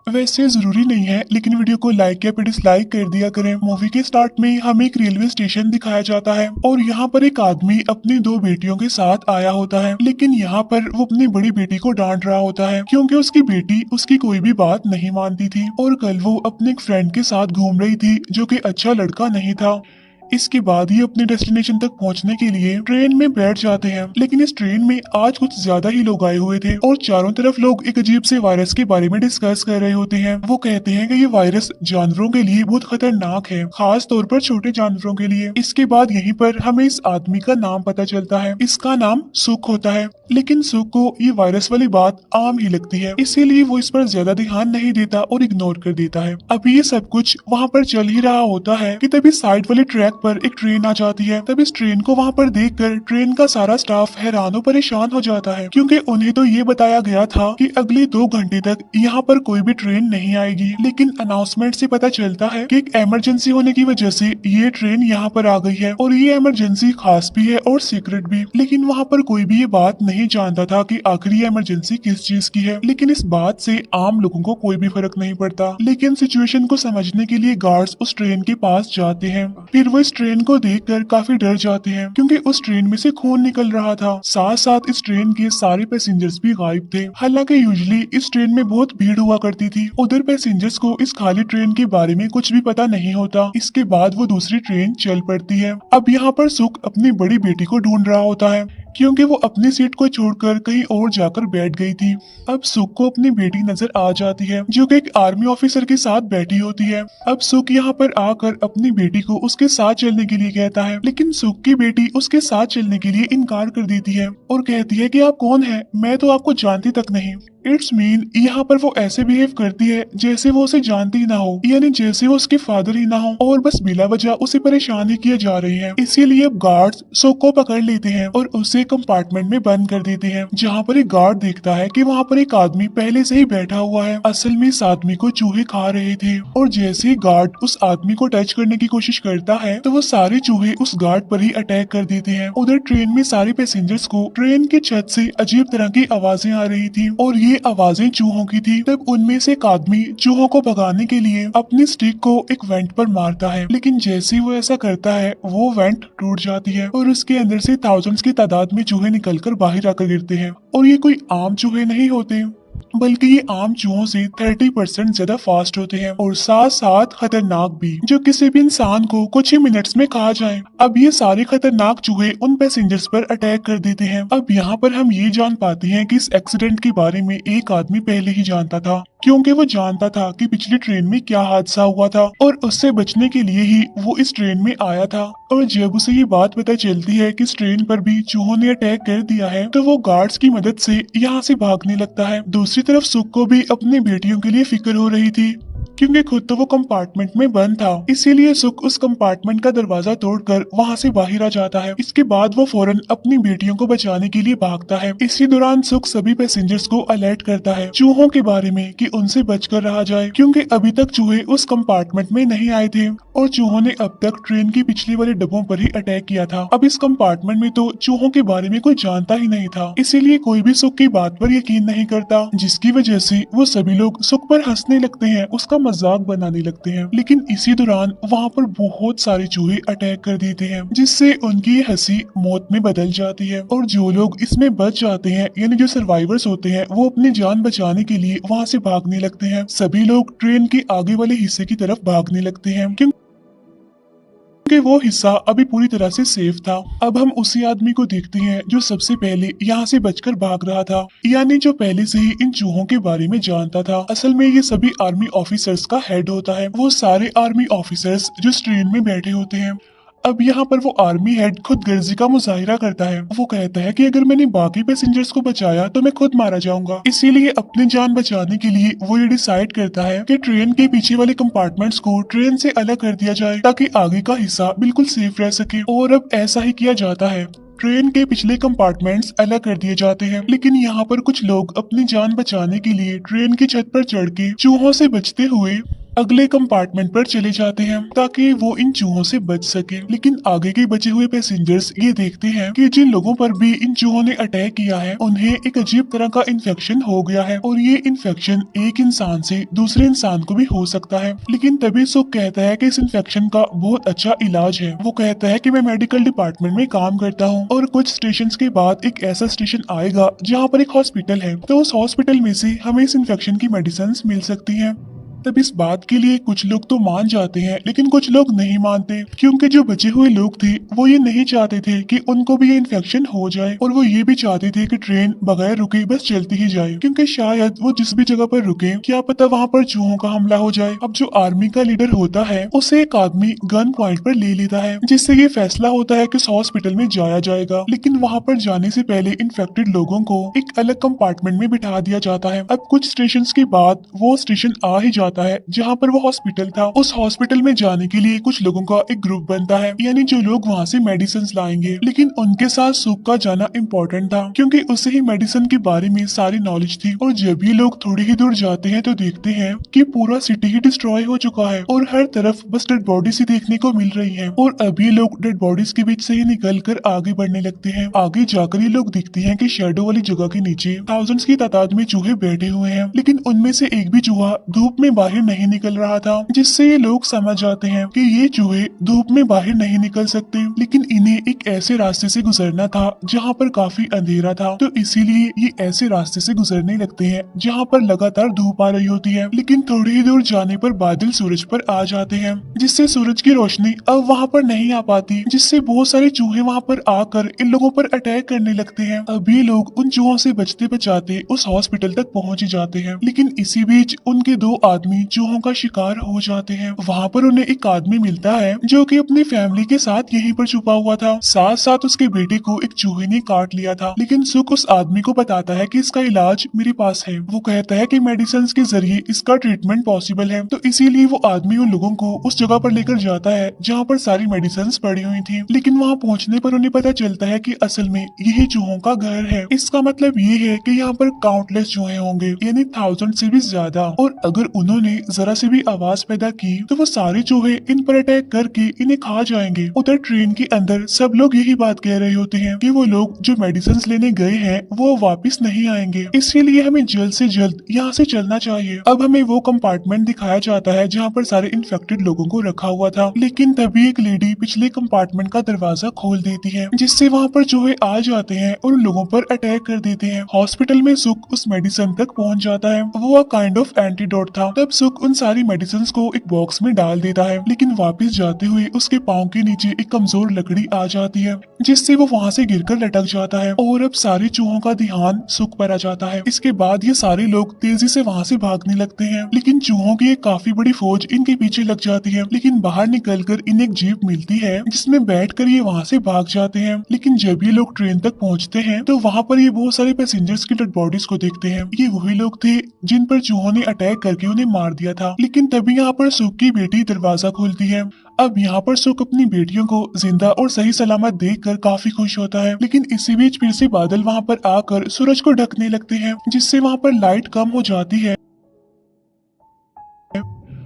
वैसे जरूरी नहीं है, लेकिन वीडियो को लाइक या फिर डिसलाइक कर दिया करें। मूवी के स्टार्ट में हमें एक रेलवे स्टेशन दिखाया जाता है और यहाँ पर एक आदमी अपनी दो बेटियों के साथ आया होता है, लेकिन यहाँ पर वो अपनी बड़ी बेटी को डांट रहा होता है क्योंकि उसकी बेटी उसकी कोई भी बात नहीं मानती थी और कल वो अपने एक फ्रेंड के साथ घूम रही थी जो कि अच्छा लड़का नहीं था। इसके बाद ये अपने डेस्टिनेशन तक पहुंचने के लिए ट्रेन में बैठ जाते हैं, लेकिन इस ट्रेन में आज कुछ ज्यादा ही लोग आए हुए थे और चारों तरफ लोग एक अजीब से वायरस के बारे में डिस्कस कर रहे होते हैं। वो कहते हैं कि ये वायरस जानवरों के लिए बहुत खतरनाक है, खास तौर पर छोटे जानवरों के लिए। इसके बाद यहीं पर हमें इस आदमी का नाम पता चलता है। इसका नाम सुख होता है, लेकिन सुख को ये वायरस वाली बात आम ही लगती है, इसीलिए वो इस पर ज्यादा ध्यान नहीं देता और इग्नोर कर देता है। अभी ये सब कुछ वहाँ पर चल ही रहा होता है कि तभी साइड वाले ट्रैक पर एक ट्रेन आ जाती है। तब इस ट्रेन को वहाँ पर देखकर ट्रेन का सारा स्टाफ हैरान और परेशान हो जाता है, क्योंकि उन्हें तो ये बताया गया था कि अगले 2 घंटे तक यहाँ पर कोई भी ट्रेन नहीं आएगी, लेकिन अनाउंसमेंट से पता चलता है कि एक इमरजेंसी होने की वजह से ये ट्रेन यहाँ पर आ गई है और ये इमरजेंसी खास भी है और सीक्रेट भी। लेकिन वहाँ पर कोई भी ये बात नहीं जानता था कि आखिर ये इमरजेंसी किस चीज की है, लेकिन इस बात से आम लोगों को कोई भी फर्क नहीं पड़ता। लेकिन सिचुएशन को समझने के लिए गार्ड्स उस ट्रेन के पास जाते हैं। फिर वो इस ट्रेन को देखकर काफी डर जाते हैं क्योंकि उस ट्रेन में से खून निकल रहा था। साथ साथ इस ट्रेन के सारे पैसेंजर्स भी गायब थे। हालांकि यूजुअली इस ट्रेन में बहुत भीड़ हुआ करती थी। उधर पैसेंजर्स को इस खाली ट्रेन के बारे में कुछ भी पता नहीं होता। इसके बाद वो दूसरी ट्रेन चल पड़ती है। अब यहाँ पर सुख अपनी बड़ी बेटी को ढूंढ रहा होता है क्योंकि वो अपनी सीट को छोड़कर कहीं और जाकर बैठ गई थी। अब सुख को अपनी बेटी नजर आ जाती है जो कि एक आर्मी ऑफिसर के साथ बैठी होती है। अब सुख यहाँ पर आकर अपनी बेटी को उसके साथ चलने के लिए कहता है, लेकिन सुख की बेटी उसके साथ चलने के लिए इनकार कर देती है और कहती है कि आप कौन है, मैं तो आपको जानती तक नहीं। इट्स मीन यहाँ पर वो ऐसे बिहेव करती है जैसे वो उसे जानती ही ना हो, यानी जैसे वो उसके फादर ही ना हो और बस बिला वजह उसे परेशान ही किया जा रही है। इसीलिए अब गार्ड्स सुख को पकड़ लेते हैं और उसे कंपार्टमेंट में बंद कर देते हैं, जहाँ पर एक गार्ड देखता है कि वहाँ पर एक आदमी पहले से ही बैठा हुआ है। असल में इस आदमी को चूहे खा रहे थे और जैसे ही गार्ड उस आदमी को टच करने की कोशिश करता है तो वो सारे चूहे उस गार्ड पर ही अटैक कर देते हैं। उधर ट्रेन में सारे पैसेंजर्स को ट्रेन की छत से अजीब तरह की आवाजें आ रही थी और ये आवाजें चूहों की थी। तब उनमें से एक आदमी चूहों को भगाने के लिए अपनी स्टिक को एक वेंट पर मारता है, लेकिन जैसे ही वो ऐसा करता है वो वेंट टूट जाती है और उसके अंदर से थाउजेंड्स की तादाद में चूहे निकलकर बाहर आकर गिरते हैं। और ये कोई आम चूहे नहीं होते, बल्कि ये आम चूहों से 30% ज्यादा फास्ट होते हैं और साथ साथ खतरनाक भी, जो किसी भी इंसान को कुछ ही मिनट्स में खा जाए। अब ये सारे खतरनाक चूहे उन पैसेंजर्स पर अटैक कर देते हैं। अब यहाँ पर हम ये जान पाते हैं कि इस एक्सीडेंट के बारे में एक आदमी पहले ही जानता था, क्योंकि वो जानता था कि पिछली ट्रेन में क्या हादसा हुआ था और उससे बचने के लिए ही वो इस ट्रेन में आया था। और जब उसे ये बात पता चलती है कि इस ट्रेन पर भी चूहों ने अटैक कर दिया है तो वो गार्ड्स की मदद से यहाँ से भागने लगता है। दूसरी तरफ सुख को भी अपनी बेटियों के लिए फिक्र हो रही थी, क्योंकि खुद तो वो कंपार्टमेंट में बंद था। इसीलिए सुख उस कंपार्टमेंट का दरवाजा तोड़कर वहां से बाहर आ जाता है। इसके बाद वो फौरन अपनी बेटियों को बचाने के लिए भागता है। इसी दौरान सुख सभी पैसेंजर्स को अलर्ट करता है चूहों के बारे में कि उनसे बचकर रहा जाए, क्योंकि अभी तक चूहे उस कंपार्टमेंट में नहीं आए थे और चूहों ने अब तक ट्रेन के पिछले वाले डब्बों पर ही अटैक किया था। अब इस कंपार्टमेंट में तो चूहों के बारे में कोई जानता ही नहीं था, इसीलिए कोई भी सुख की बात पर यकीन नहीं करता, जिसकी वजह से वो सभी लोग सुख पर हंसने लगते हैं, उसका मजाक बनाने लगते हैं। लेकिन इसी दौरान वहाँ पर बहुत सारे चूहे अटैक कर देते हैं, जिससे उनकी हंसी मौत में बदल जाती है और जो लोग इसमें बच जाते हैं, यानी जो सर्वाइवर्स होते हैं, वो अपनी जान बचाने के लिए वहाँ से भागने लगते हैं। सभी लोग ट्रेन के आगे वाले हिस्से की तरफ भागने लगते हैं क्योंकि वो हिस्सा अभी पूरी तरह से सेफ था। अब हम उसी आदमी को देखते हैं जो सबसे पहले यहाँ से बचकर भाग रहा था, यानी जो पहले से ही इन चूहों के बारे में जानता था। असल में ये सभी आर्मी ऑफिसर्स का हेड होता है, वो सारे आर्मी ऑफिसर्स जो इस ट्रेन में बैठे होते हैं। अब यहाँ पर वो आर्मी हेड खुद गर्जी का मुजाहिरा करता है। वो कहता है कि अगर मैंने बाकी पैसेंजर्स को बचाया तो मैं खुद मारा जाऊंगा, इसीलिए अपनी जान बचाने के लिए वो ये डिसाइड करता है कि ट्रेन के पीछे वाले कंपार्टमेंट्स को ट्रेन से अलग कर दिया जाए ताकि आगे का हिस्सा बिल्कुल सेफ रह सके। और अब ऐसा ही किया जाता है, ट्रेन के पिछले कंपार्टमेंट्स अलग कर दिए जाते हैं। लेकिन यहाँ पर कुछ लोग अपनी जान बचाने के लिए ट्रेन की छत पर चढ़ के चूहों से बचते हुए अगले कंपार्टमेंट पर चले जाते हैं ताकि वो इन चूहों से बच सके। लेकिन आगे के बचे हुए पैसेंजर्स ये देखते हैं कि जिन लोगों पर भी इन चूहों ने अटैक किया है उन्हें एक अजीब तरह का इन्फेक्शन हो गया है और ये इन्फेक्शन एक इंसान से दूसरे इंसान को भी हो सकता है। लेकिन तभी सुख कहता है कि इस इन्फेक्शन का बहुत अच्छा इलाज है। वो कहता है कि मैं मेडिकल डिपार्टमेंट में काम करता हूँ और कुछ स्टेशन के बाद एक ऐसा स्टेशन आएगा जहाँ पर एक हॉस्पिटल है, तो उस हॉस्पिटल में से हमें इस इन्फेक्शन की मेडिसिन मिल सकती है। तब इस बात के लिए कुछ लोग तो मान जाते हैं लेकिन कुछ लोग नहीं मानते, क्योंकि जो बचे हुए लोग थे वो ये नहीं चाहते थे कि उनको भी ये इन्फेक्शन हो जाए और वो ये भी चाहते थे कि ट्रेन बगैर रुके बस चलती ही जाए, क्योंकि शायद वो जिस भी जगह पर रुके क्या पता वहाँ पर चूहों का हमला हो जाए। अब जो आर्मी का लीडर होता है उसे एक आदमी गन पॉइंट पर ले लेता है, जिससे ये फैसला होता है कि उस हॉस्पिटल में जाया जाएगा। लेकिन वहाँ पर जाने से पहले इन्फेक्टेड लोगों को एक अलग कंपार्टमेंट में बिठा दिया जाता है। अब कुछ स्टेशन के बाद वो स्टेशन आ ही जाता है जहाँ पर वो हॉस्पिटल था। उस हॉस्पिटल में जाने के लिए कुछ लोगों का एक ग्रुप बनता है, यानी जो लोग वहाँ से मेडिसिन लाएंगे। लेकिन उनके साथ सुख का जाना इम्पोर्टेंट था, क्योंकि उसे ही मेडिसिन के बारे में सारी नॉलेज थी। और जब ये लोग थोड़ी ही दूर जाते हैं तो देखते हैं कि पूरा सिटी ही डिस्ट्रॉय हो चुका है और हर तरफ बस डेड बॉडीज ही देखने को मिल रही है। और अब ये लोग डेड बॉडीज के बीच से ही निकल कर आगे बढ़ने लगते हैं। आगे जाकर ये लोग देखते हैं कि शेडो वाली जगह के नीचे थाउजेंड्स की तादाद में चूहे बैठे हुए हैं, लेकिन उनमें से एक भी चूहा धूप में बाहर नहीं निकल रहा था, जिससे ये लोग समझ जाते हैं कि ये चूहे धूप में बाहर नहीं निकल सकते। लेकिन इन्हें एक ऐसे रास्ते से गुजरना था जहाँ पर काफी अंधेरा था, तो इसीलिए ये ऐसे रास्ते से गुजरने लगते हैं जहाँ पर लगातार धूप आ रही होती है। लेकिन थोड़ी ही दूर जाने पर बादल सूरज पर आ जाते हैं, जिससे सूरज की रोशनी अब वहाँ पर नहीं आ पाती, जिससे बहुत सारे चूहे वहाँ पर आकर इन लोगों पर अटैक करने लगते हैं। अब ये लोग उन चूहों से बचते बचाते उस हॉस्पिटल तक पहुँच ही जाते हैं। लेकिन इसी बीच उनके दो आदमी चूहों का शिकार हो जाते हैं। वहाँ पर उन्हें एक आदमी मिलता है जो कि अपनी फैमिली के साथ यहीं पर छुपा हुआ था। साथ साथ उसके बेटे को एक चूहे ने काट लिया था। लेकिन सुख उस आदमी को बताता है कि इसका इलाज मेरे पास है। वो कहता है कि मेडिसिन के जरिए इसका ट्रीटमेंट पॉसिबल है, तो इसीलिए वो आदमी उन लोगों को उस जगह पर लेकर जाता है जहाँ पर सारी मेडिसिन पड़ी हुई थी। लेकिन वहाँ पहुँचने पर उन्हें पता चलता है कि असल में यही चूहों का घर है। इसका मतलब ये है कि यहाँ पर काउंटलेस चूहे होंगे, यानी 1000 से भी ज्यादा। और अगर उन्होंने जरा से भी आवाज पैदा की तो वो सारे चूहे इन पर अटैक करके इन्हें खा जाएंगे। उधर ट्रेन के अंदर सब लोग यही बात कह रहे होते हैं कि वो लोग जो मेडिसिन लेने गए हैं वो वापस नहीं आएंगे, इसीलिए हमें जल्द से जल्द यहाँ से चलना चाहिए। अब हमें वो कंपार्टमेंट दिखाया जाता है जहाँ पर सारे इन्फेक्टेड लोगों को रखा हुआ था। लेकिन तभी एक लेडी पिछले कंपार्टमेंट का दरवाजा खोल देती है, जिससे वहाँ पर चूहे आ जाते हैं और उन लोगों पर अटैक कर देते हैं। हॉस्पिटल में सुख उस मेडिसिन तक पहुँच जाता है। वो काइंड ऑफ एंटीडोट था। तब सुख उन सारी मेडिसिन को एक बॉक्स में डाल देता है, लेकिन वापस जाते हुए उसके पाँव के नीचे एक कमजोर लकड़ी आ जाती है, जिससे वो वहाँ से गिरकर लटक जाता है। और अब सारे चूहों का ध्यान सुख पर आ जाता है। इसके बाद ये सारे लोग तेजी से वहाँ से भागने लगते हैं, लेकिन चूहों की एक काफी बड़ी फौज इनके पीछे लग जाती है। लेकिन बाहर निकलकर इन्हें एक जीप मिलती है जिसमें बैठकर ये वहाँ से भाग जाते हैं। लेकिन जब ये लोग ट्रेन तक पहुँचते हैं तो वहाँ पर ये बहुत सारे पैसेंजर्स की डेड बॉडीज को देखते हैं। ये वही लोग थे जिन पर चूहों ने अटैक करके उन्हें मार दिया था। लेकिन तभी यहाँ पर सुख की बेटी दरवाजा खोलती है। अब यहाँ पर सुख अपनी बेटियों को जिंदा और सही सलामत देखकर काफी खुश होता है। लेकिन इसी बीच फिर से बादल वहाँ पर आकर सूरज को ढकने लगते हैं, जिससे वहाँ पर लाइट कम हो जाती है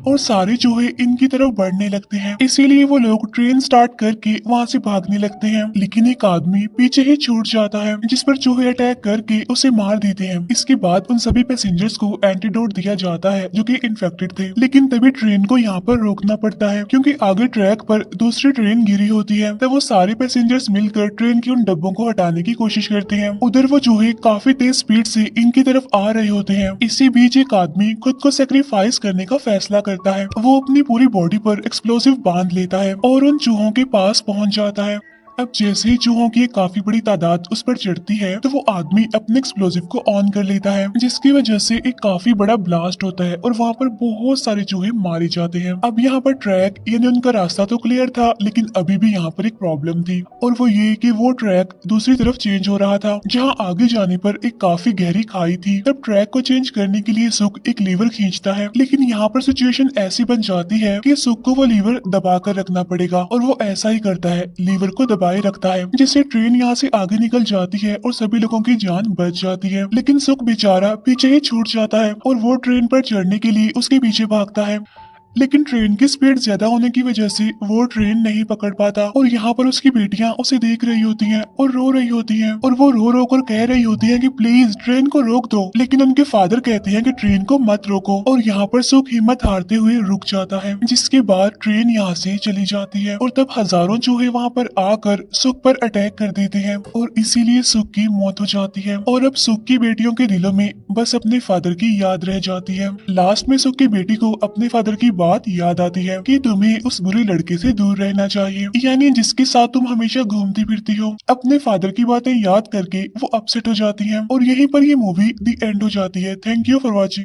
और सारे चूहे इनकी तरफ बढ़ने लगते हैं। इसीलिए वो लोग ट्रेन स्टार्ट करके वहाँ से भागने लगते हैं। लेकिन एक आदमी पीछे ही छूट जाता है, जिस पर चूहे अटैक करके उसे मार देते हैं। इसके बाद उन सभी पैसेंजर्स को एंटीडोट दिया जाता है जो कि इन्फेक्टेड थे। लेकिन तभी ट्रेन को यहाँ पर रोकना पड़ता है, क्योंकि आगे ट्रैक पर दूसरी ट्रेन गिरी होती है। तब वो सारे पैसेंजर्स मिलकर ट्रेन के उन डब्बों को हटाने की कोशिश करते हैं। उधर वो चूहे काफी तेज स्पीड से इनकी तरफ आ रहे होते हैं। इसी बीच एक आदमी खुद को सेक्रीफाइस करने का फैसला करता है। वो अपनी पूरी बॉडी पर एक्सप्लोसिव बांध लेता है और उन चूहों के पास पहुंच जाता है। अब जैसे ही चूहों की एक काफी बड़ी तादाद उस पर चढ़ती है तो वो आदमी अपने एक्सप्लोसिव को ऑन कर लेता है, जिसकी वजह से एक काफी बड़ा ब्लास्ट होता है और वहाँ पर बहुत सारे चूहे मारे जाते हैं। अब यहाँ पर ट्रैक यानी उनका रास्ता तो क्लियर था, लेकिन अभी भी यहाँ पर एक प्रॉब्लम थी, और वो ये कि वो ट्रैक दूसरी तरफ चेंज हो रहा था, जहाँ आगे जाने पर एक काफी गहरी खाई थी। तब ट्रैक को चेंज करने के लिए सुख एक लीवर खींचता है, लेकिन यहाँ पर सिचुएशन ऐसी बन जाती है कि सुख को वो लीवर दबा कर रखना पड़ेगा, और वो ऐसा ही करता है, लीवर को दबाए रखता है, जिससे ट्रेन यहाँ से आगे निकल जाती है और सभी लोगों की जान बच जाती है। लेकिन सुख बेचारा पीछे ही छूट जाता है और वो ट्रेन पर चढ़ने के लिए उसके पीछे भागता है। लेकिन ट्रेन की स्पीड ज्यादा होने की वजह से वो ट्रेन नहीं पकड़ पाता और यहाँ पर उसकी बेटियां उसे देख रही होती हैं और रो रही होती हैं और वो रो रो कर कह रही होती हैं कि प्लीज ट्रेन को रोक दो, लेकिन उनके फादर कहते हैं कि ट्रेन को मत रोको और यहाँ पर सुख हिम्मत हारते हुए रुक जाता है, जिसके बाद ट्रेन यहाँ से चली जाती है और तब हजारों चूहे वहाँ पर आकर सुख पर अटैक कर देते हैं और इसीलिए सुख की मौत हो जाती है और अब सुख की बेटियों के दिलों में बस अपने फादर की याद रह जाती है। लास्ट में सुख की बेटी को अपने फादर की बात याद आती है कि तुम्हें उस बुरे लड़के से दूर रहना चाहिए, यानी जिसके साथ तुम हमेशा घूमती फिरती हो। अपने फादर की बातें याद करके वो अपसेट हो जाती है और यहीं पर ये मूवी दी एंड हो जाती है। Thank you for watching.